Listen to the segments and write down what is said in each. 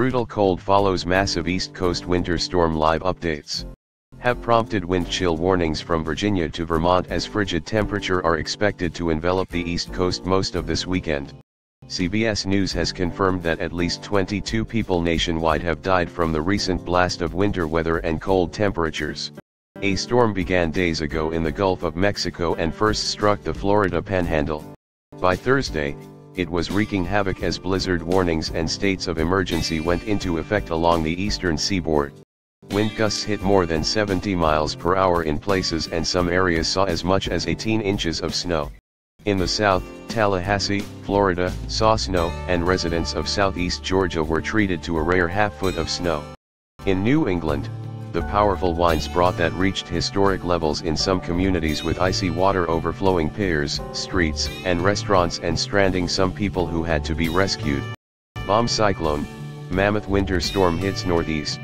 Brutal cold follows massive East Coast winter storm. Live updates have prompted wind chill warnings from Virginia to Vermont as frigid temperatures are expected to envelop the East Coast most of this weekend. CBS News has confirmed that at least 22 people nationwide have died from the recent blast of winter weather and cold temperatures. A storm began days ago in the Gulf of Mexico and first struck the Florida Panhandle. By Thursday, it was wreaking havoc as blizzard warnings and states of emergency went into effect along the eastern seaboard. Wind gusts hit more than 70 miles per hour in places, and some areas saw as much as 18 inches of snow. In the south, Tallahassee, Florida, saw snow, and residents of southeast Georgia were treated to a rare half-foot of snow. In New England, the powerful winds broughtthat reached historic levels in some communities, with icy water overflowing piers, streets, and restaurants and stranding some people who had to be rescued. Bomb cyclone, Mammoth winter storm hits Northeast.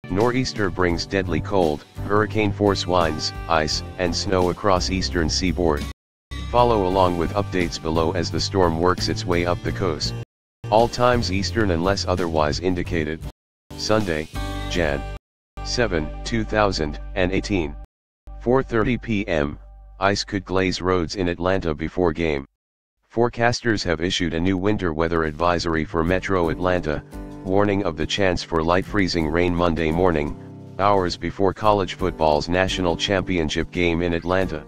Nor'easter brings deadly cold, hurricane-force winds, ice, and snow across Eastern Seaboard. Follow along with updates below as the storm works its way up the coast. All times Eastern unless otherwise indicated. Sunday, Jan. 7, 2018. 4:30 p.m., ice could glaze roads in Atlanta before game. Forecasters have issued a new winter weather advisory for Metro Atlanta, warning of the chance for light freezing rain Monday morning, hours before college football's national championship game in Atlanta.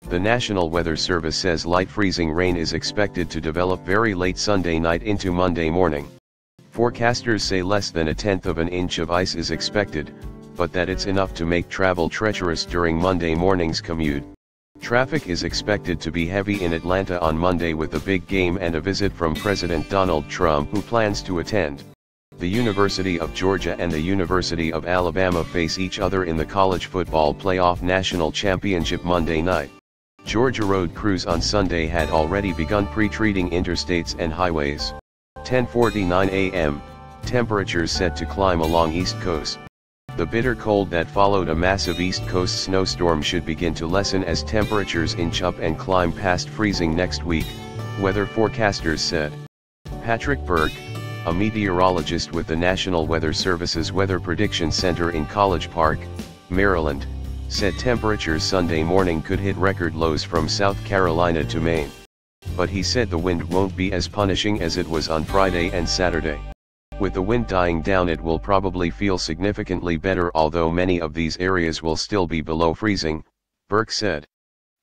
The National Weather Service says light freezing rain is expected to develop very late Sunday night into Monday morning. Forecasters say less than 1/10 of an inch of ice is expected, but that it's enough to make travel treacherous during Monday morning's commute. Traffic is expected to be heavy in Atlanta on Monday with a big game and a visit from President Donald Trump, who plans to attend. The University of Georgia and the University of Alabama face each other in the college football playoff national championship Monday night. Georgia road crews on Sunday had already begun pre-treating interstates and highways. 10:49 a.m., temperatures set to climb along East Coast. The bitter cold that followed a massive East Coast snowstorm should begin to lessen as temperatures inch up and climb past freezing next week, weather forecasters said. Patrick Burke, a meteorologist with the National Weather Service's Weather Prediction Center in College Park, Maryland, said temperatures Sunday morning could hit record lows from South Carolina to Maine. But he said the wind won't be as punishing as it was on Friday and Saturday. With the wind dying down, it will probably feel significantly better, although many of these areas will still be below freezing, Burke said.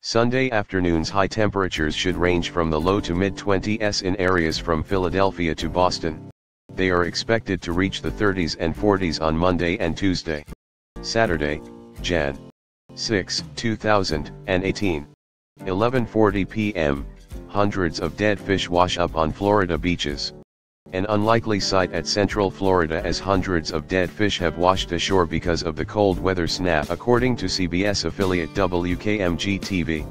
Sunday afternoon's high temperatures should range from the low to mid-20s in areas from Philadelphia to Boston. They are expected to reach the 30s and 40s on Monday and Tuesday. Saturday, Jan. 6, 2018. 11:40 p.m., hundreds of dead fish wash up on Florida beaches. An unlikely sight at Central Florida, as hundreds of dead fish have washed ashore because of the cold weather snap, according to CBS affiliate WKMG-TV.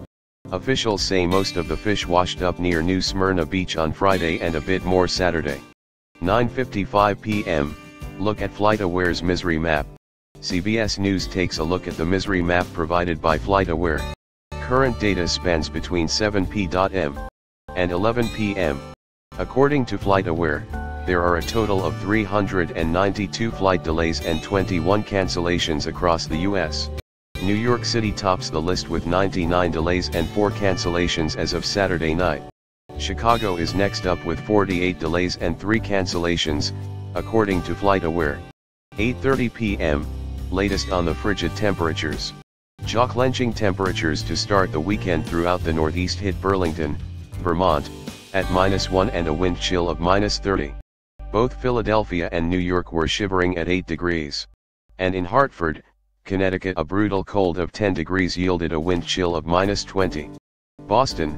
Officials say most of the fish washed up near New Smyrna Beach on Friday and a bit more Saturday. 9:55 p.m., look at FlightAware's misery map. CBS News takes a look at the misery map provided by FlightAware. Current data spans between 7 p.m. and 11 p.m. According to FlightAware, there are a total of 392 flight delays and 21 cancellations across the U.S. New York City tops the list with 99 delays and 4 cancellations as of Saturday night. Chicago is next up with 48 delays and 3 cancellations, according to FlightAware. 8:30 p.m., latest on the frigid temperatures. Jaw-clenching temperatures to start the weekend throughout the Northeast hit Burlington, Vermont, at -1 and a wind chill of -30. Both Philadelphia and New York were shivering at 8 degrees. And in Hartford, Connecticut, a brutal cold of 10 degrees yielded a wind chill of -20. Boston,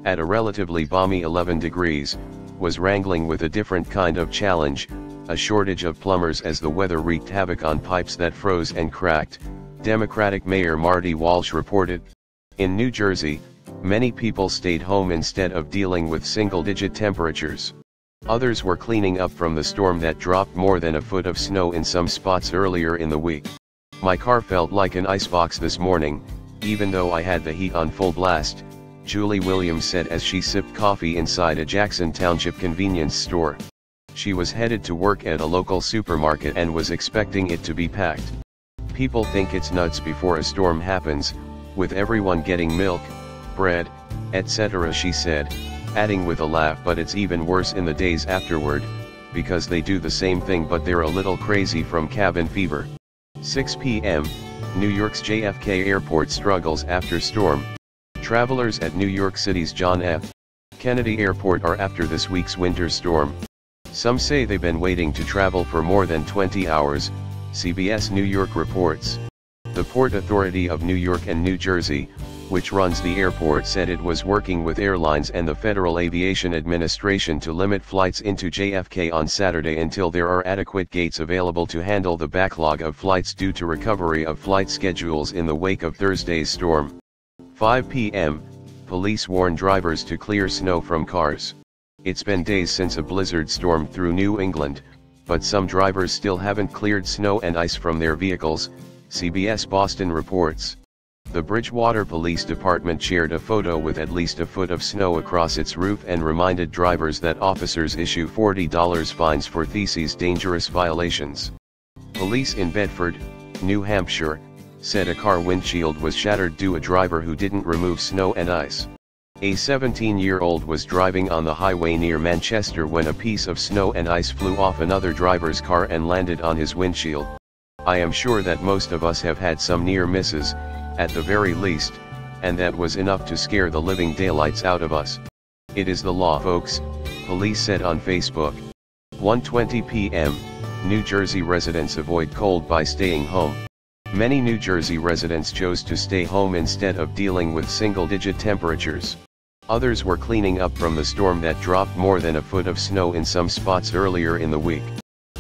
at a relatively balmy 11 degrees, was wrangling with a different kind of challenge, a shortage of plumbers as the weather wreaked havoc on pipes that froze and cracked, Democratic Mayor Marty Walsh reported. In New Jersey, many people stayed home instead of dealing with single-digit temperatures. Others were cleaning up from the storm that dropped more than a foot of snow in some spots earlier in the week. My car felt like an icebox this morning, even though I had the heat on full blast, Julie Williams said as she sipped coffee inside a Jackson Township convenience store. She was headed to work at a local supermarket and was expecting it to be packed. People think it's nuts before a storm happens, with everyone getting milk, bread, etc., she said, adding with a laugh, but it's even worse in the days afterward, because they do the same thing but they're a little crazy from cabin fever. 6 p.m., New York's JFK Airport struggles after storm. Travelers at New York City's John F. Kennedy Airport are after this week's winter storm. Some say they've been waiting to travel for more than 20 hours, CBS New York reports. The Port Authority of New York and New Jersey, which runs the airport, said it was working with airlines and the Federal Aviation Administration to limit flights into JFK on Saturday until there are adequate gates available to handle the backlog of flights due to recovery of flight schedules in the wake of Thursday's storm. 5 p.m., police warn drivers to clear snow from cars. It's been days since a blizzard stormed through New England, but some drivers still haven't cleared snow and ice from their vehicles, CBS Boston reports. The Bridgewater Police Department shared a photo with at least a foot of snow across its roof and reminded drivers that officers issue $40 fines for these dangerous violations. Police in Bedford, New Hampshire, said a car windshield was shattered due to a driver who didn't remove snow and ice. A 17-year-old was driving on the highway near Manchester when a piece of snow and ice flew off another driver's car and landed on his windshield. I am sure that most of us have had some near misses, at the very least, and that was enough to scare the living daylights out of us. It is the law, folks, police said on Facebook. 1:20 p.m., New Jersey residents avoid cold by staying home. Many New Jersey residents chose to stay home instead of dealing with single-digit temperatures. Others were cleaning up from the storm that dropped more than a foot of snow in some spots earlier in the week.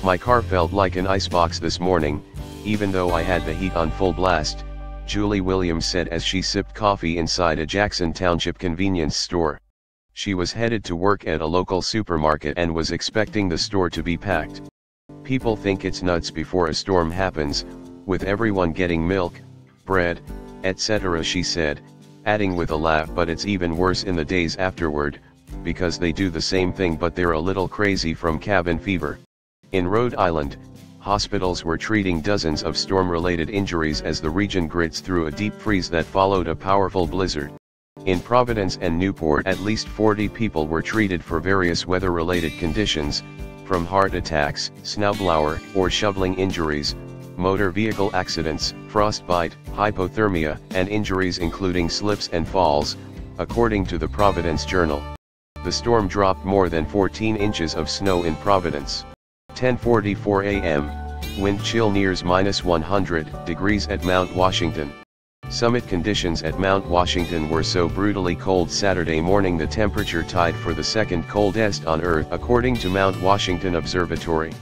My car felt like an icebox this morning, even though I had the heat on full blast, Julie Williams said as she sipped coffee inside a Jackson Township convenience store. She was headed to work at a local supermarket and was expecting the store to be packed. People think it's nuts before a storm happens, with everyone getting milk, bread, etc., she said, adding with a laugh, but it's even worse in the days afterward, because they do the same thing but they're a little crazy from cabin fever. In Rhode Island, hospitals were treating dozens of storm-related injuries as the region grits through a deep freeze that followed a powerful blizzard. In Providence and Newport, at least 40 people were treated for various weather-related conditions, from heart attacks, snowblower or shoveling injuries, motor vehicle accidents, frostbite, hypothermia, and injuries including slips and falls, according to the Providence Journal. The storm dropped more than 14 inches of snow in Providence. 10:44 a.m., wind chill nears -100 degrees at Mount Washington. Summit conditions at Mount Washington were so brutally cold Saturday morning the temperature tied for the second coldest on Earth according to Mount Washington Observatory.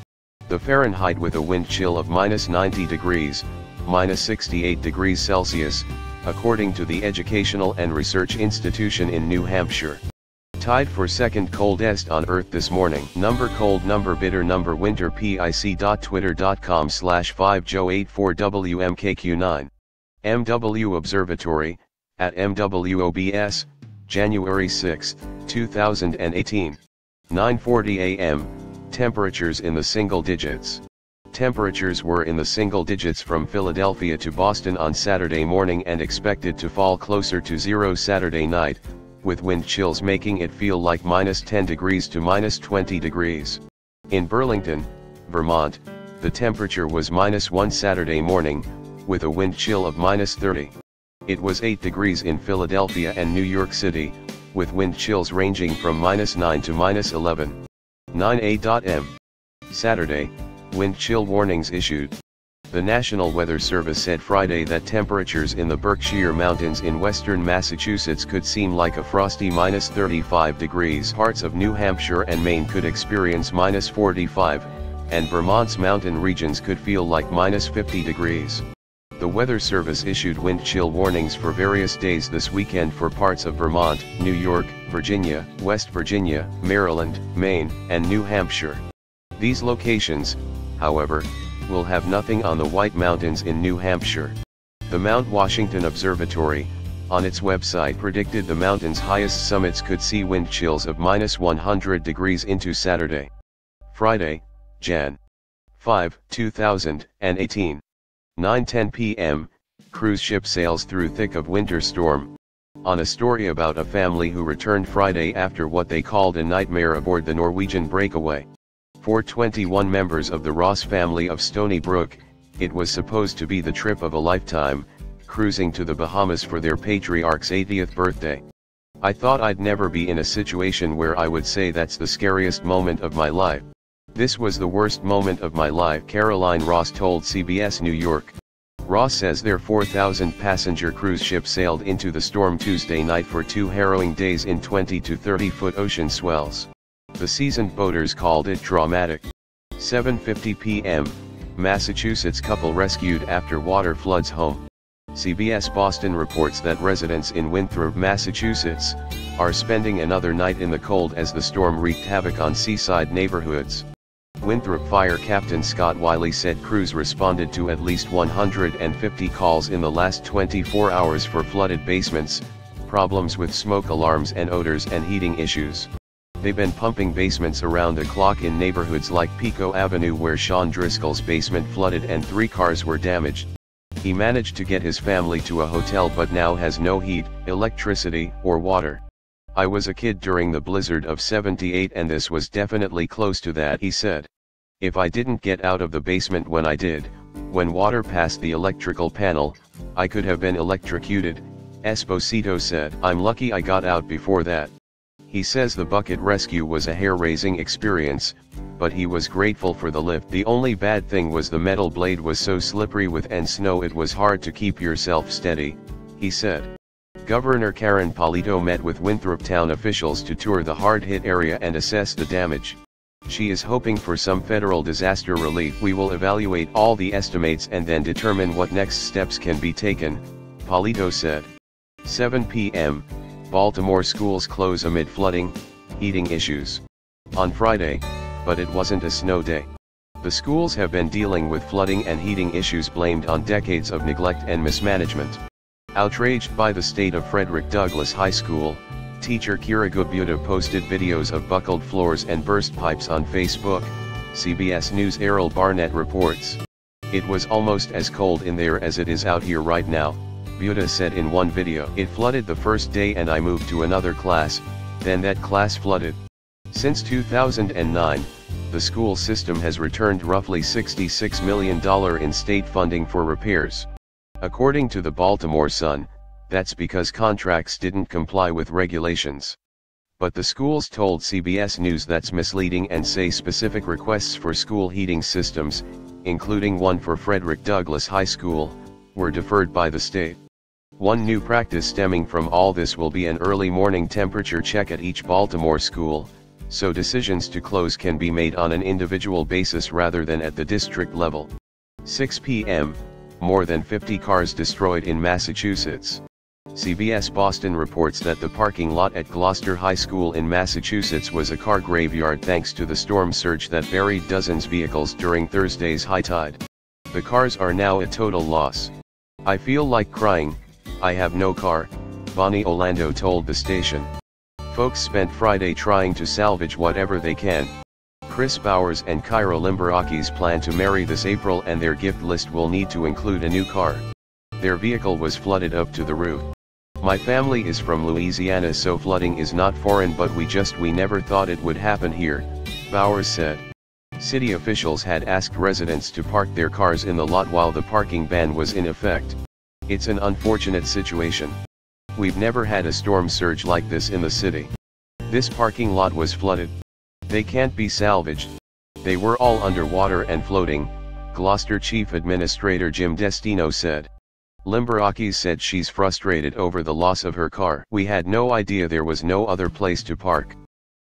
The Fahrenheit with a wind chill of -90 degrees, -68 degrees Celsius, according to the Educational and Research Institution in New Hampshire. Tied for second coldest on Earth this morning. Number cold, number bitter, number winter. pic.twitter.com/5joe84wmkq9. MW Observatory, at MWOBS, January 6, 2018. 9:40 a.m., temperatures in the single digits. Temperatures were in the single digits from Philadelphia to Boston on Saturday morning and expected to fall closer to zero Saturday night, with wind chills making it feel like -10 degrees to -20 degrees. In Burlington, Vermont, the temperature was -1 Saturday morning, with a wind chill of -30. It was 8 degrees in Philadelphia and New York City, with wind chills ranging from -9 to -11. 9 a.m. Saturday, wind chill warnings issued. The National Weather Service said Friday that temperatures in the Berkshire Mountains in western Massachusetts could seem like a frosty -35 degrees. Parts of New Hampshire and Maine could experience -45, and Vermont's mountain regions could feel like -50 degrees. The Weather Service issued wind chill warnings for various days this weekend for parts of Vermont, New York, Virginia, West Virginia, Maryland, Maine, and New Hampshire. These locations, however, will have nothing on the White Mountains in New Hampshire. The Mount Washington Observatory, on its website, predicted the mountain's highest summits could see wind chills of -100 degrees into Saturday. Friday, Jan. 5, 2018. 9:10 p.m., cruise ship sails through thick of winter storm. On a story about a family who returned Friday after what they called a nightmare aboard the Norwegian breakaway. For 21 members of the Ross family of Stony Brook, it was supposed to be the trip of a lifetime, cruising to the Bahamas for their patriarch's 80th birthday. I thought I'd never be in a situation where I would say that's the scariest moment of my life. This was the worst moment of my life, Caroline Ross told CBS New York. Ross says their 4,000-passenger cruise ship sailed into the storm Tuesday night for 2 harrowing days in 20 to 30-foot ocean swells. The seasoned boaters called it dramatic. 7:50 p.m., Massachusetts couple rescued after water floods home. CBS Boston reports that residents in Winthrop, Massachusetts, are spending another night in the cold as the storm wreaked havoc on seaside neighborhoods. Winthrop Fire Captain Scott Wiley said crews responded to at least 150 calls in the last 24 hours for flooded basements, problems with smoke alarms and odors and heating issues. They've been pumping basements around the clock in neighborhoods like Pico Avenue where Sean Driscoll's basement flooded and 3 cars were damaged. He managed to get his family to a hotel but now has no heat, electricity, or water. I was a kid during the blizzard of '78 and this was definitely close to that, he said. If I didn't get out of the basement when I did, when water passed the electrical panel, I could have been electrocuted, Esposito said. I'm lucky I got out before that. He says the bucket rescue was a hair-raising experience, but he was grateful for the lift. The only bad thing was the metal blade was so slippery with and snow it was hard to keep yourself steady, he said. Governor Karen Polito met with Winthrop town officials to tour the hard-hit area and assess the damage. She is hoping for some federal disaster relief. We will evaluate all the estimates and then determine what next steps can be taken, Polito said. 7 p.m., Baltimore schools close amid flooding, heating issues. On Friday, but it wasn't a snow day. The schools have been dealing with flooding and heating issues blamed on decades of neglect and mismanagement. Outraged by the state of Frederick Douglass High School, teacher Kira Gubuta posted videos of buckled floors and burst pipes on Facebook, CBS News' Errol Barnett reports. It was almost as cold in there as it is out here right now, Buta said in one video. It flooded the first day and I moved to another class, then that class flooded. Since 2009, the school system has returned roughly $66 million in state funding for repairs. According to the Baltimore Sun, that's because contracts didn't comply with regulations. But the schools told CBS News that's misleading and say specific requests for school heating systems, including one for Frederick Douglass High School, were deferred by the state. One new practice stemming from all this will be an early morning temperature check at each Baltimore school, so decisions to close can be made on an individual basis rather than at the district level. 6 p.m., more than 50 cars destroyed in Massachusetts. CBS Boston reports that the parking lot at Gloucester High School in Massachusetts was a car graveyard thanks to the storm surge that buried dozens of vehicles during Thursday's high tide. The cars are now a total loss. I feel like crying, I have no car, Bonnie Orlando told the station. Folks spent Friday trying to salvage whatever they can. Chris Bowers and Kyra Limberakis plan to marry this April and their gift list will need to include a new car. Their vehicle was flooded up to the roof. My family is from Louisiana so flooding is not foreign but we never thought it would happen here, Bowers said. City officials had asked residents to park their cars in the lot while the parking ban was in effect. It's an unfortunate situation. We've never had a storm surge like this in the city. This parking lot was flooded. They can't be salvaged. They were all underwater and floating, Gloucester Chief Administrator Jim Destino said. Limberakis said she's frustrated over the loss of her car. We had no idea there was no other place to park.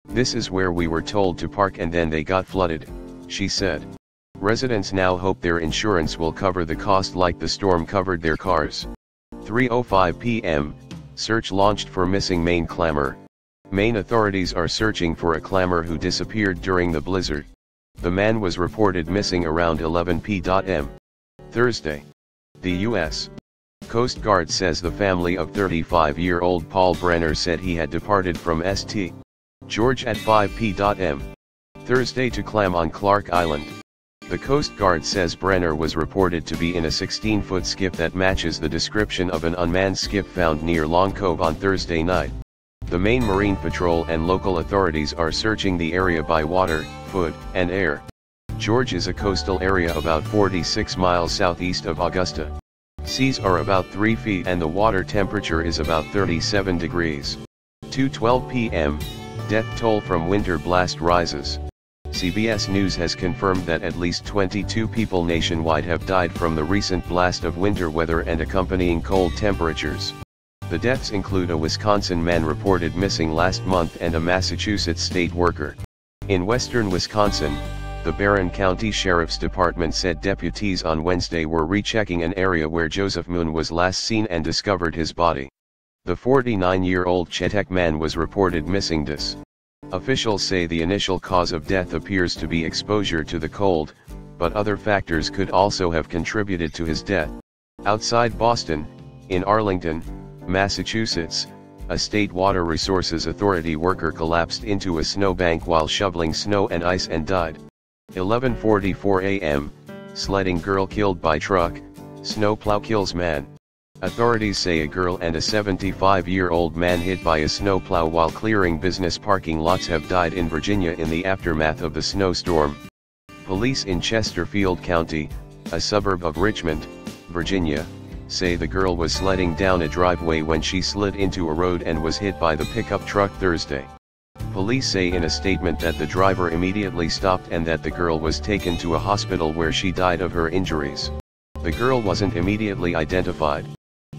This is where we were told to park and then they got flooded, she said. Residents now hope their insurance will cover the cost like the storm covered their cars. 3:05 p.m., search launched for missing Maine clamor. Maine authorities are searching for a clamor who disappeared during the blizzard. The man was reported missing around 11 p.m. Thursday. The U.S. Coast Guard says the family of 35-year-old Paul Brenner said he had departed from St. George at 5 p.m. Thursday to clam on Clark Island. The Coast Guard says Brenner was reported to be in a 16-foot skiff that matches the description of an unmanned skiff found near Long Cove on Thursday night. The Maine Marine Patrol and local authorities are searching the area by water, foot, and air. George is a coastal area about 46 miles southeast of Augusta. Seas are about 3 feet and the water temperature is about 37 degrees. 2:12 p.m., death toll from winter blast rises. CBS News has confirmed that at least 22 people nationwide have died from the recent blast of winter weather and accompanying cold temperatures. The deaths include a Wisconsin man reported missing last month and a Massachusetts state worker. In western Wisconsin, the Barron County Sheriff's Department said deputies on Wednesday were rechecking an area where Joseph Moon was last seen and discovered his body. The 49-year-old Chetek man was reported missing. Officials say the initial cause of death appears to be exposure to the cold, but other factors could also have contributed to his death. Outside Boston, in Arlington, Massachusetts, a state water resources authority worker collapsed into a snowbank while shoveling snow and ice and died. 11:44 a.m., sledding girl killed by truck, snowplow kills man. Authorities say a girl and a 75-year-old man hit by a snowplow while clearing business parking lots have died in Virginia in the aftermath of the snowstorm. Police in Chesterfield County, a suburb of Richmond, Virginia, say the girl was sledding down a driveway when she slid into a road and was hit by the pickup truck Thursday. Police say in a statement that the driver immediately stopped and that the girl was taken to a hospital where she died of her injuries. The girl wasn't immediately identified.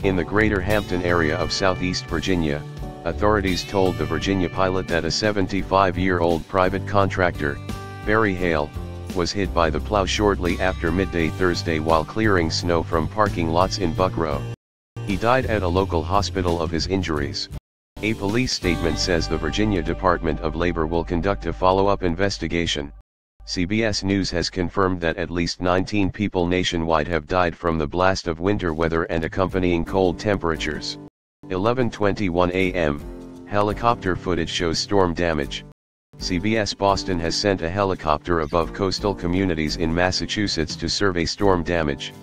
In the Greater Hampton area of southeast Virginia, authorities told the Virginia Pilot that a 75-year-old private contractor, Barry Hale, was hit by the plow shortly after midday Thursday while clearing snow from parking lots in Buck Row. He died at a local hospital of his injuries. A police statement says the Virginia Department of Labor will conduct a follow-up investigation. CBS News has confirmed that at least 19 people nationwide have died from the blast of winter weather and accompanying cold temperatures. 11:21 a.m., helicopter footage shows storm damage. CBS Boston has sent a helicopter above coastal communities in Massachusetts to survey storm damage.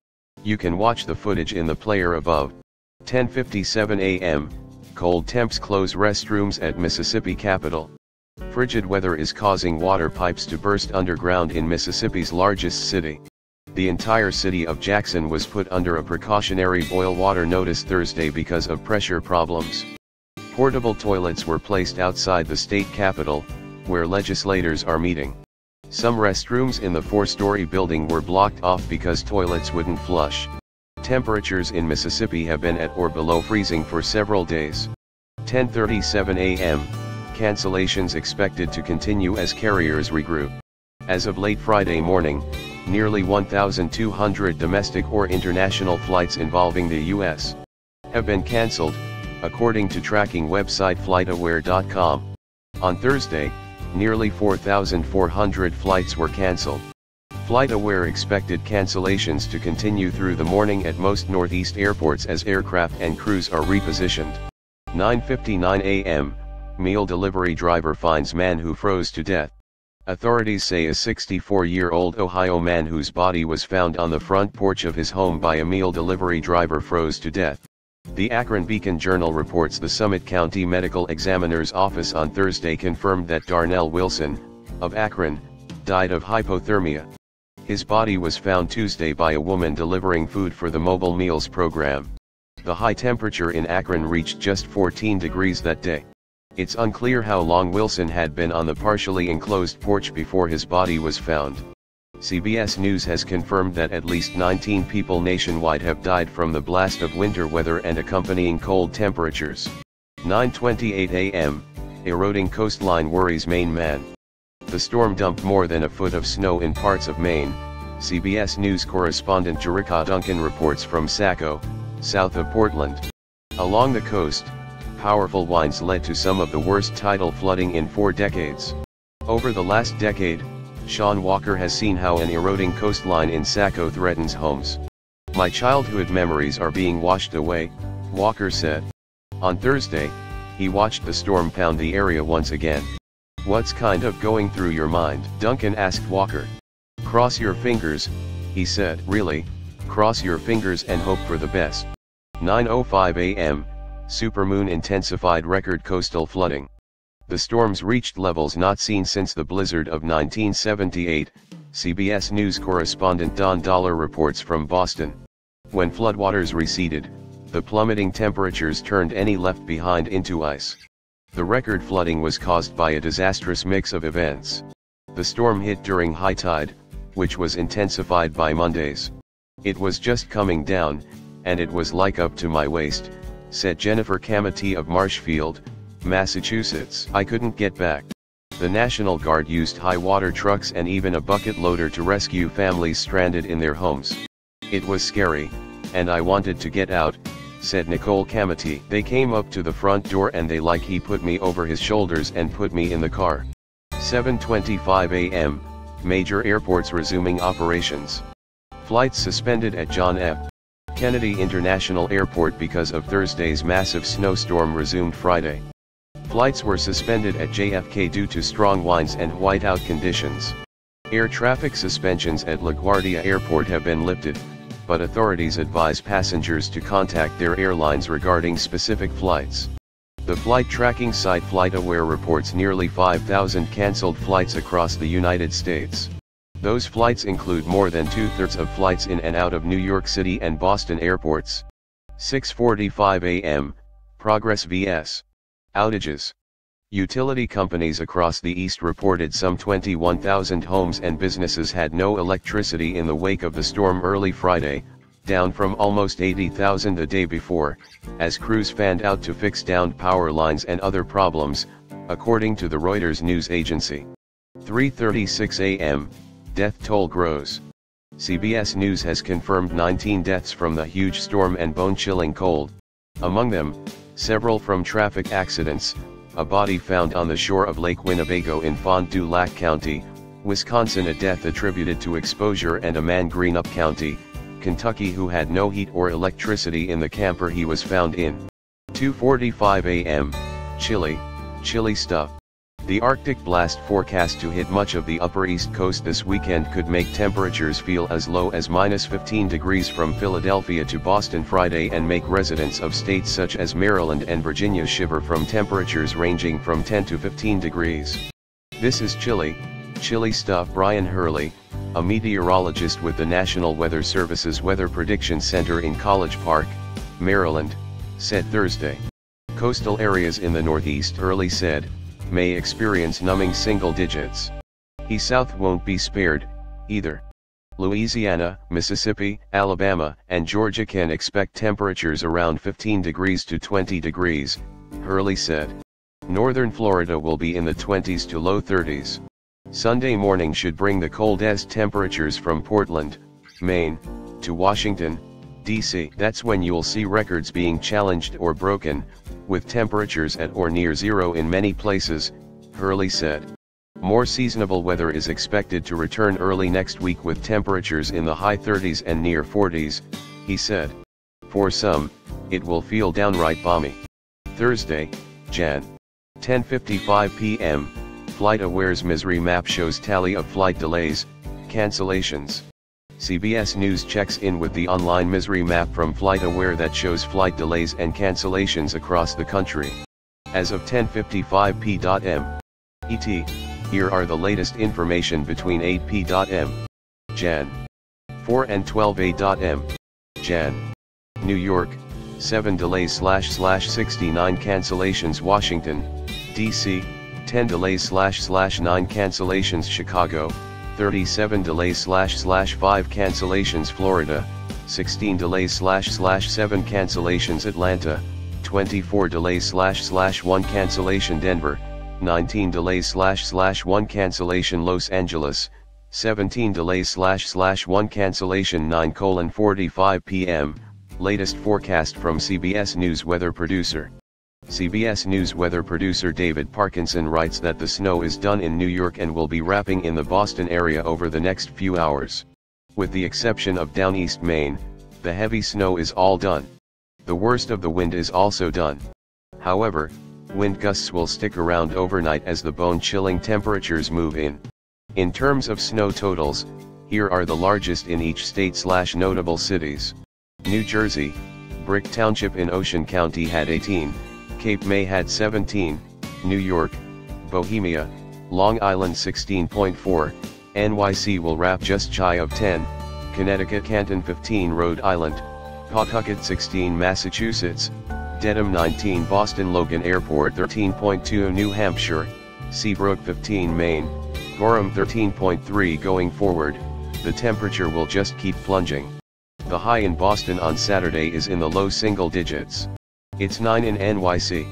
You can watch the footage in the player above. 10:57 a.m., cold temps close restrooms at Mississippi Capitol. Frigid weather is causing water pipes to burst underground in Mississippi's largest city. The entire city of Jackson was put under a precautionary boil water notice Thursday because of pressure problems. Portable toilets were placed outside the state capitol, where legislators are meeting. Some restrooms in the 4-story building were blocked off because toilets wouldn't flush. Temperatures in Mississippi have been at or below freezing for several days. 10:37 a.m., cancellations expected to continue as carriers regroup. As of late Friday morning, nearly 1,200 domestic or international flights involving the U.S. have been canceled, according to tracking website flightaware.com. On Thursday, nearly 4,400 flights were canceled. FlightAware expected cancellations to continue through the morning at most Northeast airports as aircraft and crews are repositioned. 9:59 a.m., meal delivery driver finds man who froze to death. Authorities say a 64-year-old Ohio man whose body was found on the front porch of his home by a meal delivery driver froze to death. The Akron Beacon Journal reports the Summit County Medical Examiner's Office on Thursday confirmed that Darnell Wilson, of Akron, died of hypothermia. His body was found Tuesday by a woman delivering food for the mobile meals program. The high temperature in Akron reached just 14 degrees that day. It's unclear how long Wilson had been on the partially enclosed porch before his body was found. CBS News has confirmed that at least 19 people nationwide have died from the blast of winter weather and accompanying cold temperatures. 9:28 a.m., eroding coastline worries Maine man. The storm dumped more than a foot of snow in parts of Maine, CBS News correspondent Jericka Duncan reports from Saco, south of Portland. Along the coast, powerful winds led to some of the worst tidal flooding in 4 decades. Over the last decade, Sean Walker has seen how an eroding coastline in Saco threatens homes. "My childhood memories are being washed away," Walker said. On Thursday, he watched the storm pound the area once again. What's kind of going through your mind? Duncan asked Walker. Cross your fingers, he said. Really? Cross your fingers and hope for the best. 9:05 a.m., supermoon intensified record coastal flooding. The storms reached levels not seen since the blizzard of 1978, CBS News correspondent Don Dollar reports from Boston. When floodwaters receded, the plummeting temperatures turned any left behind into ice. The record flooding was caused by a disastrous mix of events. The storm hit during high tide, which was intensified by Mondays. It was just coming down, and it was like up to my waist, said Jennifer Camati of Marshfield, Massachusetts. I couldn't get back. The National Guard used high water trucks and even a bucket loader to rescue families stranded in their homes. It was scary, and I wanted to get out, said Nicole Camati. They came up to the front door and he put me over his shoulders and put me in the car. 7:25 a.m., major airports resuming operations. Flights suspended at John F. Kennedy International Airport because of Thursday's massive snowstorm resumed Friday. Flights were suspended at JFK due to strong winds and whiteout conditions. Air traffic suspensions at LaGuardia Airport have been lifted, but authorities advise passengers to contact their airlines regarding specific flights. The flight tracking site FlightAware reports nearly 5,000 canceled flights across the United States. Those flights include more than two-thirds of flights in and out of New York City and Boston airports. 6:45 a.m., Progress vs. Outages. Utility companies across the East reported some 21,000 homes and businesses had no electricity in the wake of the storm early Friday, down from almost 80,000 the day before, as crews fanned out to fix downed power lines and other problems, according to the Reuters news agency. 3:36 a.m., death toll grows. CBS News has confirmed 19 deaths from the huge storm and bone-chilling cold. Among them, several from traffic accidents, a body found on the shore of Lake Winnebago in Fond du Lac County, Wisconsin, a death attributed to exposure, and a man Greenup County, Kentucky, who had no heat or electricity in the camper he was found in. 2:45 a.m., chilly stuff. The Arctic blast forecast to hit much of the upper East Coast this weekend could make temperatures feel as low as -15 degrees from Philadelphia to Boston Friday and make residents of states such as Maryland and Virginia shiver from temperatures ranging from 10 to 15 degrees. This is chilly stuff. Brian Hurley, a meteorologist with the National Weather Service's Weather Prediction Center in College Park, Maryland, said Thursday. Coastal areas in the Northeast, Hurley said, may experience numbing single digits. The South won't be spared, either. Louisiana, Mississippi, Alabama, and Georgia can expect temperatures around 15 degrees to 20 degrees, Hurley said. Northern Florida will be in the 20s to low 30s. Sunday morning should bring the coldest temperatures from Portland, Maine, to Washington, D.C. That's when you'll see records being challenged or broken, with temperatures at or near zero in many places, Hurley said. More seasonable weather is expected to return early next week with temperatures in the high 30s and near 40s, he said. For some, it will feel downright balmy. Thursday, Jan. 10:55 p.m., FlightAware's misery map shows tally of flight delays, cancellations. CBS News checks in with the online misery map from FlightAware that shows flight delays and cancellations across the country. As of 10:55 p.m. ET, here are the latest information between 8 p.m. Jan. 4 and 12 a.m. Jan. New York, 7 delays/69 cancellations. Washington, D.C., 10 delays/9 cancellations. Chicago, 37 delays/5 cancellations. Florida, 16 delays/7 cancellations. Atlanta, 24 delays/1 cancellation. Denver, 19 delays/1 cancellation. Los Angeles, 17 delays/1 cancellation. 9:45 p.m., latest forecast from CBS News weather producer. CBS News weather producer David Parkinson writes that the snow is done in New York and will be wrapping in the Boston area over the next few hours. With the exception of down east Maine, the heavy snow is all done. The worst of the wind is also done. However, Wind gusts will stick around overnight as the bone-chilling temperatures move in. In terms of snow totals, here are the largest in each state/notable cities. New Jersey, Brick Township in Ocean County had 18, Cape May had 17, New York, Bohemia, Long Island 16.4, NYC will wrap just shy of 10, Connecticut Canton 15, Rhode Island, Pawtucket 16, Massachusetts, Dedham 19, Boston Logan Airport 13.2, New Hampshire, Seabrook 15, Maine, Gorham 13.3. Going forward, the temperature will just keep plunging. The high in Boston on Saturday is in the low single digits. It's 9 in NYC.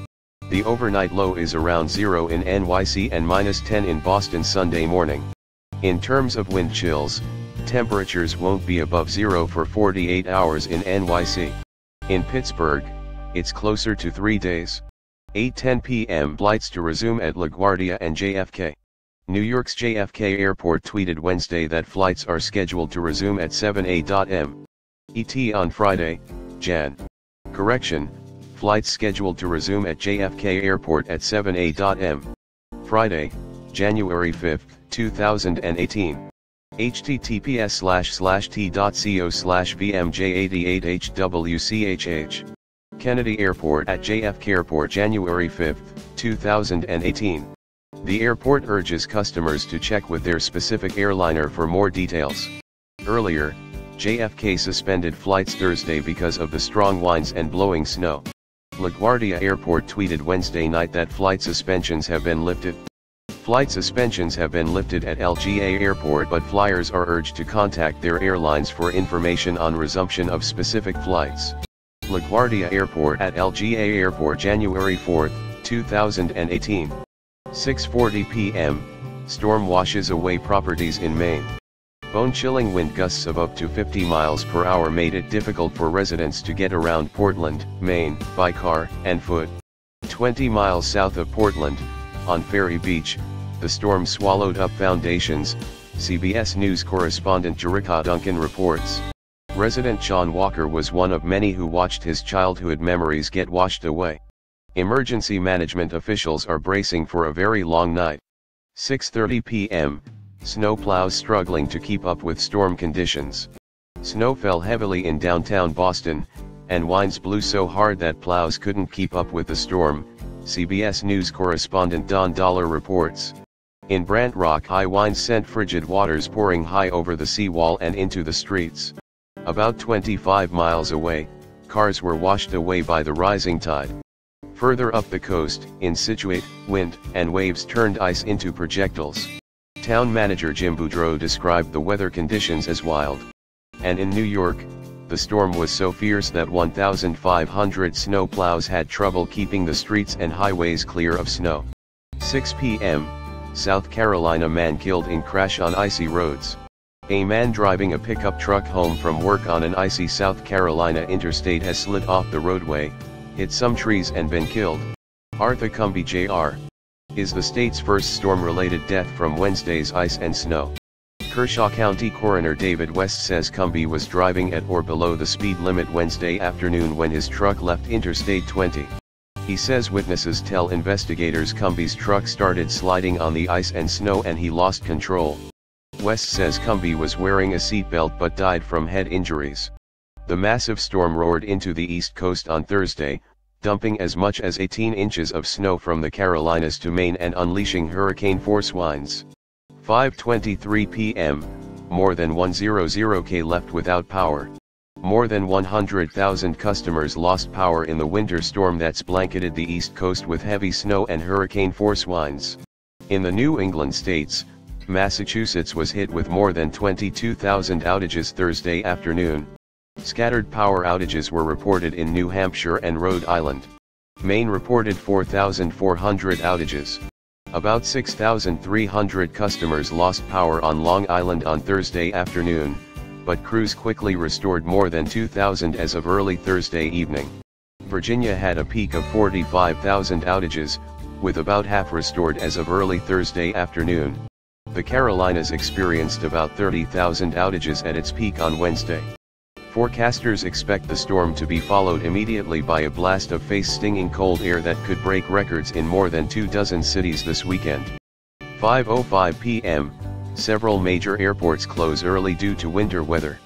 The overnight low is around 0 in NYC and -10 in Boston Sunday morning. In terms of wind chills, temperatures won't be above 0 for 48 hours in NYC. In Pittsburgh, it's closer to 3 days. 8:10 p.m. flights to resume at LaGuardia and JFK. New York's JFK Airport tweeted Wednesday that flights are scheduled to resume at 7 a.m. ET on Friday, Jan. Correction, flights scheduled to resume at JFK Airport at 7 a.m. Friday, January 5, 2018. https://t.co/vmj88hwchh. Kennedy Airport at JFK Airport, January 5, 2018. The airport urges customers to check with their specific airliner for more details. Earlier, JFK suspended flights Thursday because of the strong winds and blowing snow. LaGuardia Airport tweeted Wednesday night that flight suspensions have been lifted. Flight suspensions have been lifted at LGA Airport, but flyers are urged to contact their airlines for information on resumption of specific flights. LaGuardia Airport at LGA Airport, January 4, 2018. 6:40 p.m., storm washes away properties in Maine. Bone-chilling wind gusts of up to 50 miles per hour made it difficult for residents to get around Portland, Maine, by car and foot. 20 miles south of Portland, on Ferry Beach, the storm swallowed up foundations, CBS News correspondent Jericka Duncan reports. Resident Sean Walker was one of many who watched his childhood memories get washed away. Emergency management officials are bracing for a very long night. 6:30 p.m., snowplows struggling to keep up with storm conditions. Snow fell heavily in downtown Boston, and winds blew so hard that plows couldn't keep up with the storm, CBS News correspondent Don Dollar reports. In Brant Rock, high winds sent frigid waters pouring high over the seawall and into the streets. About 25 miles away, cars were washed away by the rising tide. Further up the coast, in Scituate, wind and waves turned ice into projectiles. Town manager Jim Boudreau described the weather conditions as wild. And in New York, the storm was so fierce that 1,500 snowplows had trouble keeping the streets and highways clear of snow. 6 p.m., South Carolina man killed in crash on icy roads. A man driving a pickup truck home from work on an icy South Carolina interstate has slid off the roadway, hit some trees and been killed. Arthur Cumbie Jr. is the state's first storm-related death from Wednesday's ice and snow. Kershaw County Coroner David West says Cumbie was driving at or below the speed limit Wednesday afternoon when his truck left Interstate 20. He says witnesses tell investigators Cumbie's truck started sliding on the ice and snow and he lost control. West says Cumbie was wearing a seatbelt but died from head injuries. The massive storm roared into the East Coast on Thursday, dumping as much as 18 inches of snow from the Carolinas to Maine and unleashing hurricane-force winds. 5:23 p.m., more than 100K left without power. More than 100,000 customers lost power in the winter storm that's blanketed the East Coast with heavy snow and hurricane-force winds. In the New England states, Massachusetts was hit with more than 22,000 outages Thursday afternoon. Scattered power outages were reported in New Hampshire and Rhode Island. Maine reported 4,400 outages. About 6,300 customers lost power on Long Island on Thursday afternoon, but crews quickly restored more than 2,000 as of early Thursday evening. Virginia had a peak of 45,000 outages, with about half restored as of early Thursday afternoon. The Carolinas experienced about 30,000 outages at its peak on Wednesday. Forecasters expect the storm to be followed immediately by a blast of face-stinging cold air that could break records in more than 24 cities this weekend. 5:05 p.m., several major airports close early due to winter weather.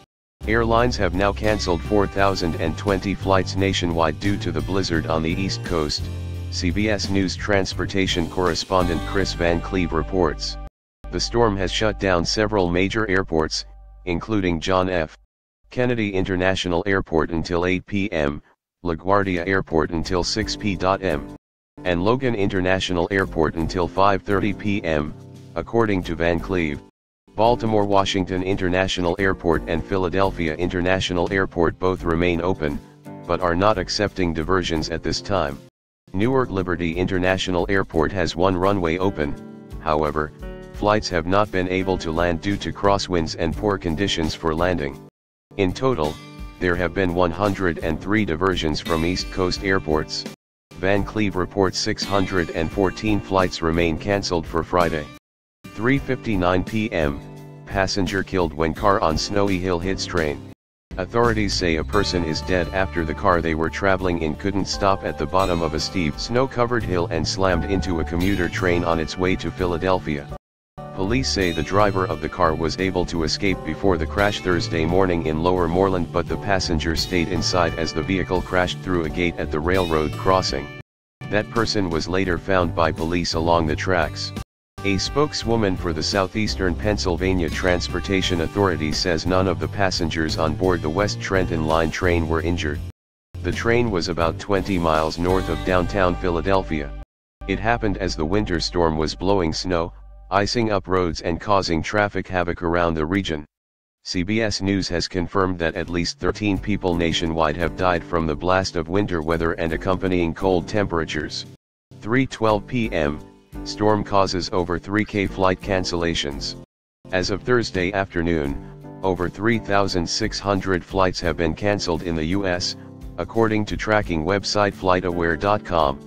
Airlines have now canceled 4,020 flights nationwide due to the blizzard on the East Coast, CBS News transportation correspondent Chris Van Cleve reports. The storm has shut down several major airports, including John F. Kennedy International Airport until 8 p.m., LaGuardia Airport until 6 p.m., and Logan International Airport until 5:30 p.m., according to Van Cleve. Baltimore-Washington International Airport and Philadelphia International Airport both remain open, but are not accepting diversions at this time. Newark Liberty International Airport has one runway open, however, flights have not been able to land due to crosswinds and poor conditions for landing. In total, there have been 103 diversions from East Coast airports. Van Cleve reports 614 flights remain cancelled for Friday. 3:59 p.m., passenger killed when car on Snowy Hill hits train. Authorities say a person is dead after the car they were traveling in couldn't stop at the bottom of a steep snow-covered hill and slammed into a commuter train on its way to Philadelphia. Police say the driver of the car was able to escape before the crash Thursday morning in Lower Moreland, but the passenger stayed inside as the vehicle crashed through a gate at the railroad crossing. That person was later found by police along the tracks. A spokeswoman for the Southeastern Pennsylvania Transportation Authority says none of the passengers on board the West Trenton Line train were injured. The train was about 20 miles north of downtown Philadelphia. It happened as the winter storm was blowing snow, icing up roads and causing traffic havoc around the region. CBS News has confirmed that at least 13 people nationwide have died from the blast of winter weather and accompanying cold temperatures. 3:12 p.m., storm causes over 3,000 flight cancellations. As of Thursday afternoon, over 3,600 flights have been canceled in the U.S., according to tracking website flightaware.com.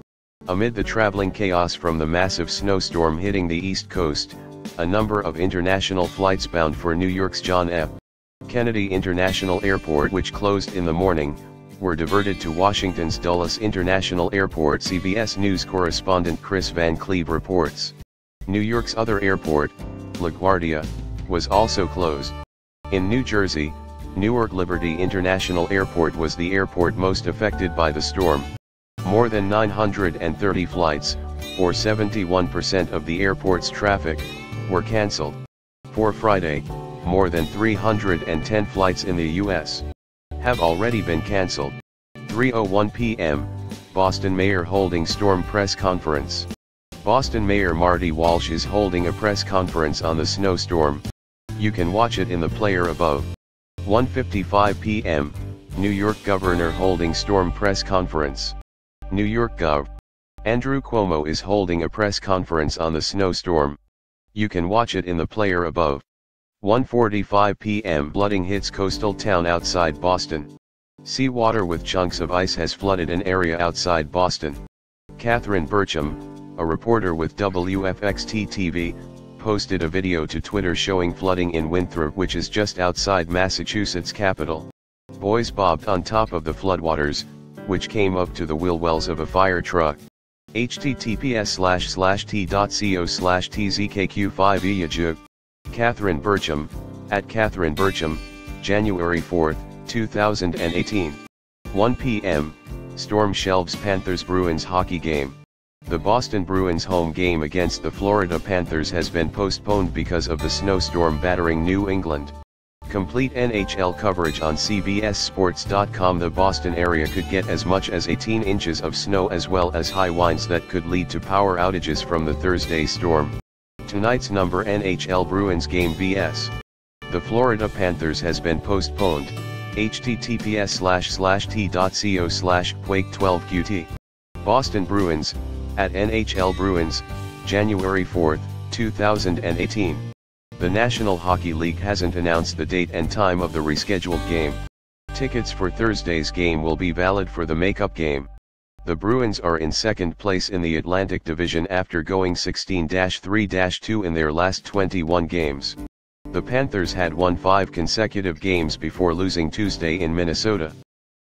Amid the traveling chaos from the massive snowstorm hitting the East Coast, a number of international flights bound for New York's John F. Kennedy International Airport, which closed in the morning, were diverted to Washington's Dulles International Airport. CBS News correspondent Chris Van Cleve reports. New York's other airport, LaGuardia, was also closed. In New Jersey, Newark Liberty International Airport was the airport most affected by the storm. More than 930 flights, or 71% of the airport's traffic, were canceled. For Friday, more than 310 flights in the U.S. have already been canceled. 3:01 p.m., Boston Mayor holding storm press conference. Boston Mayor Marty Walsh is holding a press conference on the snowstorm. You can watch it in the player above. 1:55 p.m., New York Governor holding storm press conference. New York Gov. Andrew Cuomo is holding a press conference on the snowstorm. You can watch it in the player above. 1:45 p.m. Flooding hits coastal town outside Boston. Seawater with chunks of ice has flooded an area outside Boston. Catherine Burcham, a reporter with WFXT-TV, posted a video to Twitter showing flooding in Winthrop, which is just outside Massachusetts' capital. Boys bobbed on top of the floodwaters, which came up to the wheel wells of a fire truck. https://t.co/tzkq5eyajuk. Catherine Burcham, at Catherine Burcham, January 4, 2018. 1 p.m., storm shelves Panthers-Bruins hockey game. The Boston Bruins home game against the Florida Panthers has been postponed because of the snowstorm battering New England. Complete NHL coverage on CBSSports.com. The Boston area could get as much as 18 inches of snow as well as high winds that could lead to power outages from the Thursday storm. Tonight's number NHL Bruins game vs. the Florida Panthers has been postponed. https://t.co/quake12qt. Boston Bruins, at NHL Bruins, January 4, 2018. The National Hockey League hasn't announced the date and time of the rescheduled game. Tickets for Thursday's game will be valid for the makeup game. The Bruins are in second place in the Atlantic Division after going 16-3-2 in their last 21 games. The Panthers had won 5 consecutive games before losing Tuesday in Minnesota.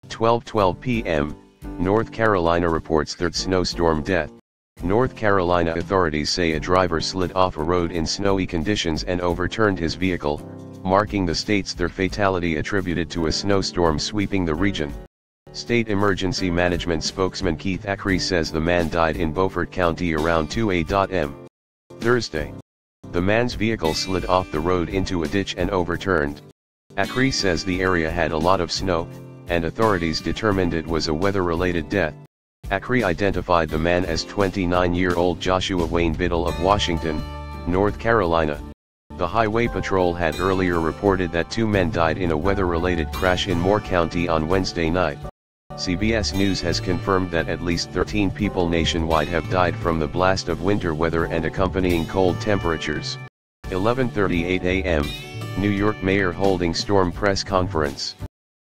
12:12 p.m., North Carolina reports third snowstorm death. North Carolina authorities say a driver slid off a road in snowy conditions and overturned his vehicle, marking the state's third fatality attributed to a snowstorm sweeping the region. State Emergency Management spokesman Keith Acree says the man died in Beaufort County around 2 a.m. Thursday. The man's vehicle slid off the road into a ditch and overturned. Acree says the area had a lot of snow, and authorities determined it was a weather-related death. Acree identified the man as 29-year-old Joshua Wayne Biddle of Washington, North Carolina. The Highway Patrol had earlier reported that 2 men died in a weather-related crash in Moore County on Wednesday night. CBS News has confirmed that at least 13 people nationwide have died from the blast of winter weather and accompanying cold temperatures. 11:38 a.m., New York Mayor holding storm press conference.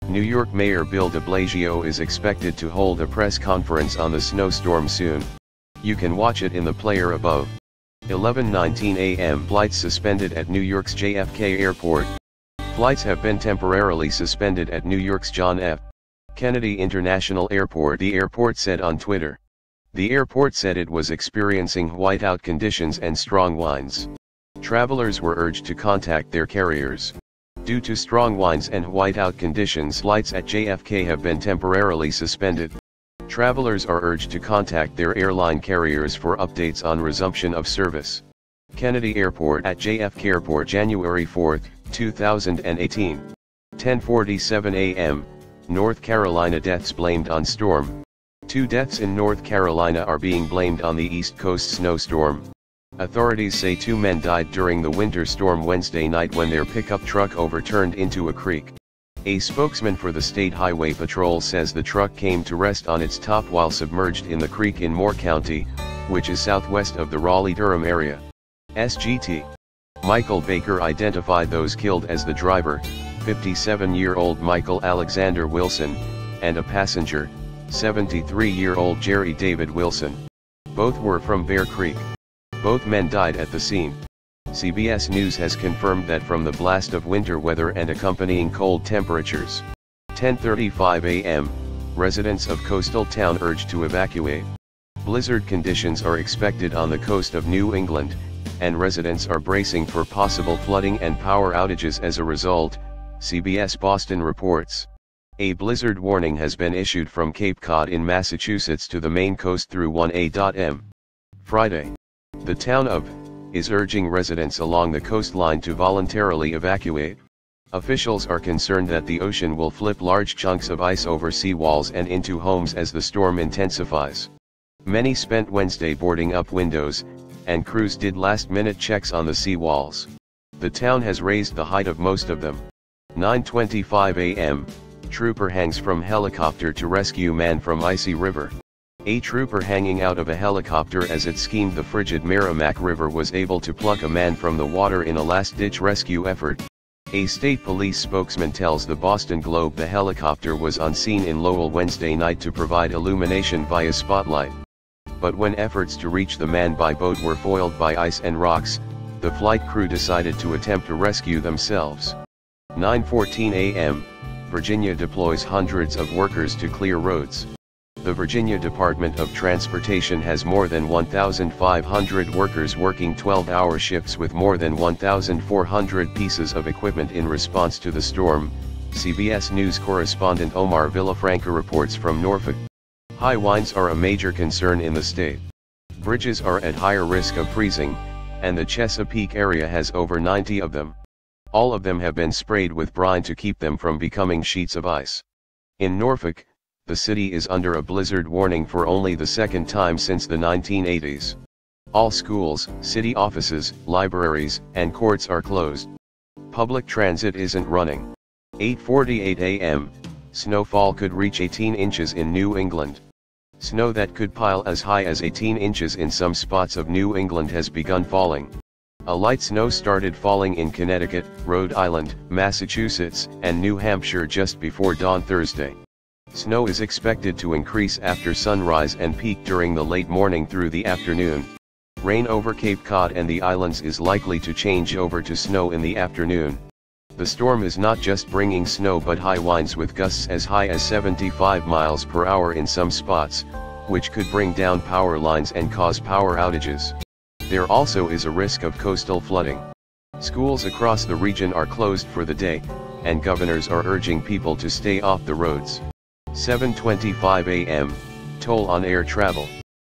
New York Mayor Bill de Blasio is expected to hold a press conference on the snowstorm soon. You can watch it in the player above. 11:19 a.m. Flights suspended at New York's JFK Airport. Flights have been temporarily suspended at New York's John F. Kennedy International Airport, the airport said on Twitter. The airport said it was experiencing whiteout conditions and strong winds. Travelers were urged to contact their carriers. Due to strong winds and whiteout conditions, flights at JFK have been temporarily suspended. Travelers are urged to contact their airline carriers for updates on resumption of service. Kennedy Airport at JFK Airport, January 4, 2018. 10:47 a.m., North Carolina deaths blamed on storm. 2 deaths in North Carolina are being blamed on the East Coast snowstorm. Authorities say 2 men died during the winter storm Wednesday night when their pickup truck overturned into a creek. A spokesman for the State Highway Patrol says the truck came to rest on its top while submerged in the creek in Moore County, which is southwest of the Raleigh-Durham area. SGT. Michael Baker identified those killed as the driver, 57-year-old Michael Alexander Wilson, and a passenger, 73-year-old Jerry David Wilson. Both were from Bear Creek. Both men died at the scene. CBS News has confirmed that from the blast of winter weather and accompanying cold temperatures. 10:35 a.m., residents of coastal town urged to evacuate. Blizzard conditions are expected on the coast of New England, and residents are bracing for possible flooding and power outages as a result, CBS Boston reports. A blizzard warning has been issued from Cape Cod in Massachusetts to the Maine coast through 1 a.m. Friday. The town of is urging residents along the coastline to voluntarily evacuate. Officials are concerned that the ocean will flip large chunks of ice over seawalls and into homes as the storm intensifies. Many spent Wednesday boarding up windows, and crews did last-minute checks on the seawalls. The town has raised the height of most of them. 9:25 a.m., trooper hangs from helicopter to rescue man from icy river. A trooper hanging out of a helicopter as it schemed the frigid Merrimack River was able to pluck a man from the water in a last-ditch rescue effort. A state police spokesman tells the Boston Globe the helicopter was on scene in Lowell Wednesday night to provide illumination via spotlight. But when efforts to reach the man by boat were foiled by ice and rocks, the flight crew decided to attempt to rescue themselves. 9:14 a.m., Virginia deploys hundreds of workers to clear roads. The Virginia Department of Transportation has more than 1,500 workers working 12-hour shifts with more than 1,400 pieces of equipment in response to the storm, CBS News correspondent Omar Villafranca reports from Norfolk. High winds are a major concern in the state. Bridges are at higher risk of freezing, and the Chesapeake area has over 90 of them. All of them have been sprayed with brine to keep them from becoming sheets of ice. In Norfolk, the city is under a blizzard warning for only the second time since the 1980s. All schools, city offices, libraries, and courts are closed. Public transit isn't running. 8:48 a.m., snowfall could reach 18 inches in New England. Snow that could pile as high as 18 inches in some spots of New England has begun falling. A light snow started falling in Connecticut, Rhode Island, Massachusetts, and New Hampshire just before dawn Thursday. Snow is expected to increase after sunrise and peak during the late morning through the afternoon. Rain over Cape Cod and the islands is likely to change over to snow in the afternoon. The storm is not just bringing snow but high winds with gusts as high as 75 miles per hour in some spots, which could bring down power lines and cause power outages. There also is a risk of coastal flooding. Schools across the region are closed for the day, and governors are urging people to stay off the roads. 7:25 a.m. Toll on air travel.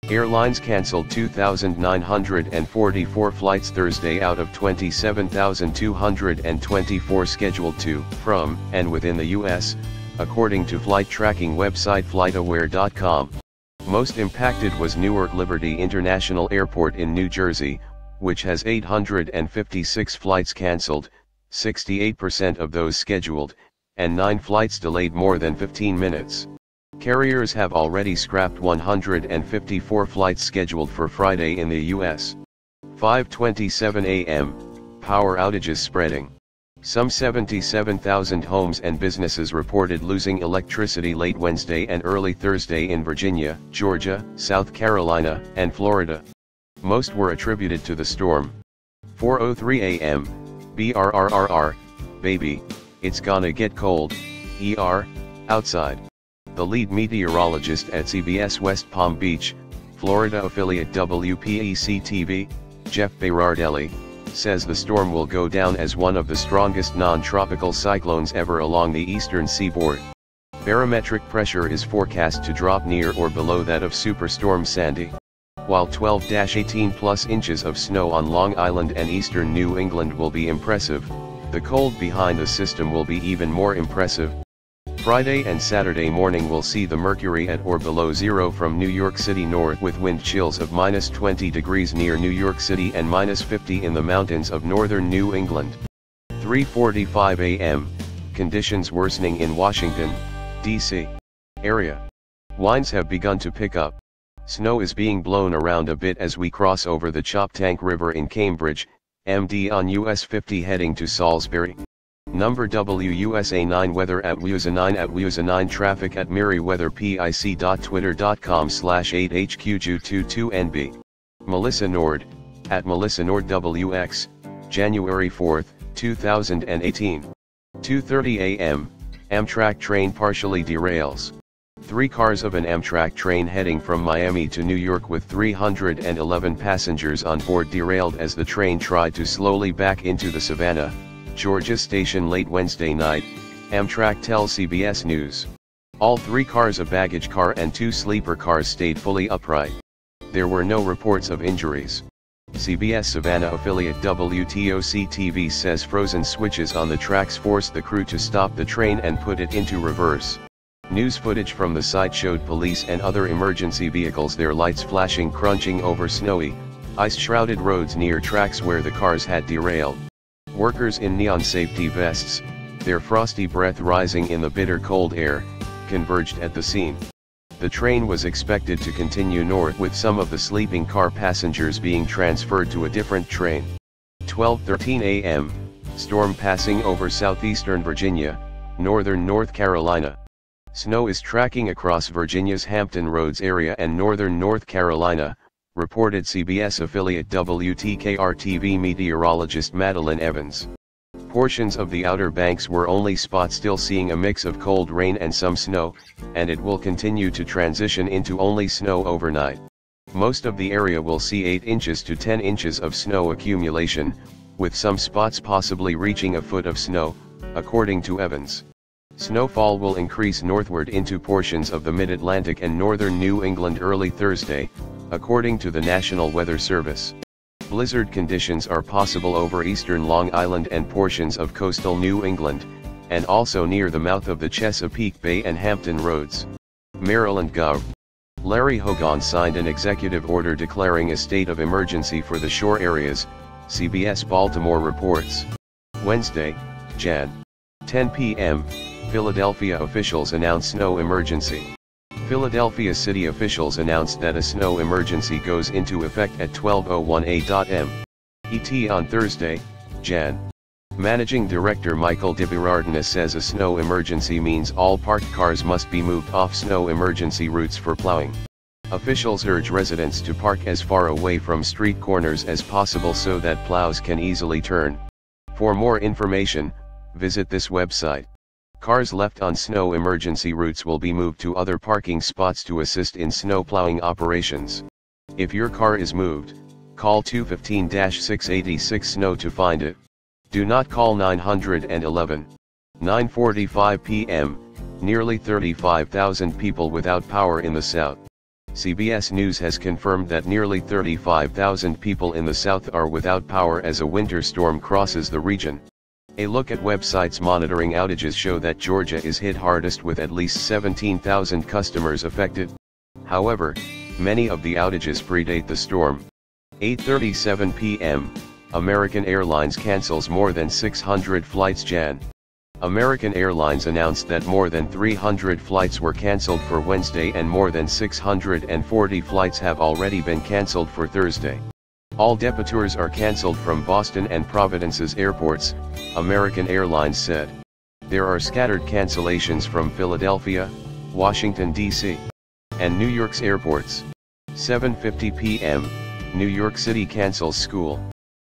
Airlines canceled 2,944 flights Thursday out of 27,224 scheduled to, from, and within the U.S., according to flight tracking website FlightAware.com. Most impacted was Newark Liberty International Airport in New Jersey, which has 856 flights canceled, 68% of those scheduled, and 9 flights delayed more than 15 minutes. Carriers have already scrapped 154 flights scheduled for Friday in the U.S. 5:27 a.m. Power outages spreading. Some 77,000 homes and businesses reported losing electricity late Wednesday and early Thursday in Virginia, Georgia, South Carolina, and Florida. Most were attributed to the storm. 4:03 a.m. BRRRR, baby, it's gonna get cold, outside. The lead meteorologist at CBS West Palm Beach, Florida affiliate WPEC-TV, Jeff Berardelli, says the storm will go down as one of the strongest non-tropical cyclones ever along the eastern seaboard. Barometric pressure is forecast to drop near or below that of Superstorm Sandy. While 12-18+ inches of snow on Long Island and eastern New England will be impressive, the cold behind the system will be even more impressive. Friday and Saturday morning will see the mercury at or below zero from New York City north with wind chills of -20 degrees near New York City and -50 in the mountains of northern New England. 3:45 a.m., conditions worsening in Washington, D.C. area. Winds have begun to pick up. Snow is being blown around a bit as we cross over the Choptank River in Cambridge, MD on US 50 heading to Salisbury. Number WUSA 9 weather at WUSA 9 at WUSA 9 traffic at meriweather.twitter.com/8HQJ22NB. Melissa Nord, at Melissa Nord WX, January 4, 2018. 2:30 a.m., Amtrak train partially derails. 3 cars of an Amtrak train heading from Miami to New York with 311 passengers on board derailed as the train tried to slowly back into the Savannah, Georgia station late Wednesday night, Amtrak tells CBS News. All 3 cars, a baggage car and 2 sleeper cars, stayed fully upright. There were no reports of injuries. CBS Savannah affiliate WTOC-TV says frozen switches on the tracks forced the crew to stop the train and put it into reverse. News footage from the site showed police and other emergency vehicles, their lights flashing, crunching over snowy, ice-shrouded roads near tracks where the cars had derailed. Workers in neon safety vests, their frosty breath rising in the bitter cold air, converged at the scene. The train was expected to continue north with some of the sleeping car passengers being transferred to a different train. 12:13 a.m., storm passing over southeastern Virginia, northern North Carolina. Snow is tracking across Virginia's Hampton Roads area and northern North Carolina, reported CBS affiliate WTKR-TV meteorologist Madeline Evans. Portions of the Outer Banks were only spots, still seeing a mix of cold rain and some snow, and it will continue to transition into only snow overnight. Most of the area will see 8 inches to 10 inches of snow accumulation, with some spots possibly reaching a foot of snow, according to Evans. Snowfall will increase northward into portions of the mid-Atlantic and northern New England early Thursday, according to the National Weather Service. Blizzard conditions are possible over eastern Long Island and portions of coastal New England, and also near the mouth of the Chesapeake Bay and Hampton Roads. Maryland Gov. Larry Hogan signed an executive order declaring a state of emergency for the shore areas, CBS Baltimore reports. Wednesday, Jan. 10 p.m., Philadelphia officials announce snow emergency. Philadelphia city officials announced that a snow emergency goes into effect at 12:01 a.m. ET on Thursday, Jan. Managing Director Michael DeBerardina says a snow emergency means all parked cars must be moved off snow emergency routes for plowing. Officials urge residents to park as far away from street corners as possible so that plows can easily turn. For more information, visit this website. Cars left on snow emergency routes will be moved to other parking spots to assist in snow plowing operations. If your car is moved, call 215-686-SNOW to find it. Do not call 911. 9:45 p.m., nearly 35,000 people without power in the South. CBS News has confirmed that nearly 35,000 people in the South are without power as a winter storm crosses the region. A look at websites monitoring outages show that Georgia is hit hardest with at least 17,000 customers affected. However, many of the outages predate the storm. 8:37 p.m., American Airlines cancels more than 600 flights. Jan. American Airlines announced that more than 300 flights were canceled for Wednesday and more than 640 flights have already been canceled for Thursday. All departures are canceled from Boston and Providence's airports, American Airlines said. There are scattered cancellations from Philadelphia, Washington, D.C., and New York's airports. 7:50 p.m., New York City cancels school.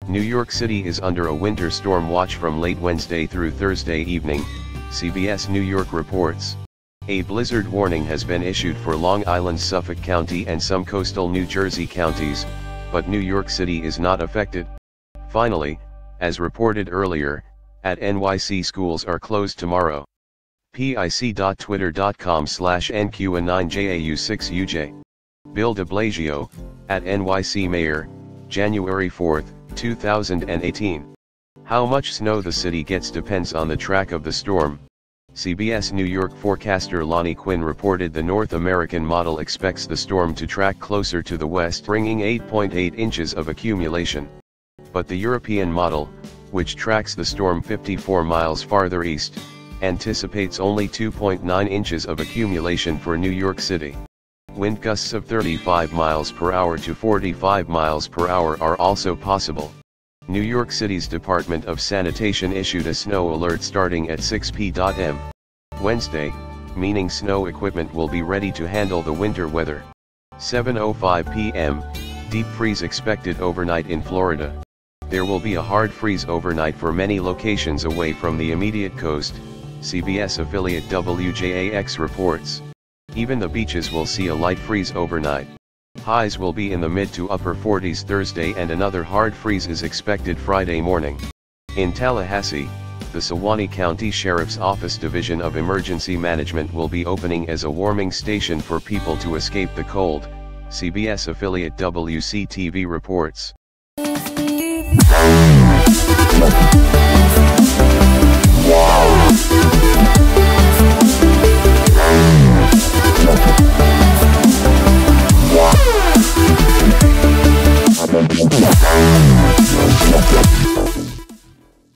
New York City is under a winter storm watch from late Wednesday through Thursday evening, CBS New York reports. A blizzard warning has been issued for Long Island, Suffolk County and some coastal New Jersey counties, but New York City is not affected. Finally, as reported earlier, at NYC schools are closed tomorrow. pic.twitter.com/NQA9JAU6UJ. Bill de Blasio, at NYC Mayor, January 4, 2018. How much snow the city gets depends on the track of the storm. CBS New York forecaster Lonnie Quinn reported the North American model expects the storm to track closer to the west, bringing 8.8 inches of accumulation. But the European model, which tracks the storm 54 miles farther east, anticipates only 2.9 inches of accumulation for New York City. Wind gusts of 35 miles per hour to 45 miles per hour are also possible. New York City's Department of Sanitation issued a snow alert starting at 6 p.m. Wednesday, meaning snow equipment will be ready to handle the winter weather. 7:05 p.m., deep freeze expected overnight in Florida. There will be a hard freeze overnight for many locations away from the immediate coast, CBS affiliate WJAX reports. Even the beaches will see a light freeze overnight. Highs will be in the mid to upper 40s Thursday and another hard freeze is expected Friday morning. In Tallahassee, the Sewanee County Sheriff's Office Division of Emergency Management will be opening as a warming station for people to escape the cold, CBS affiliate WCTV reports.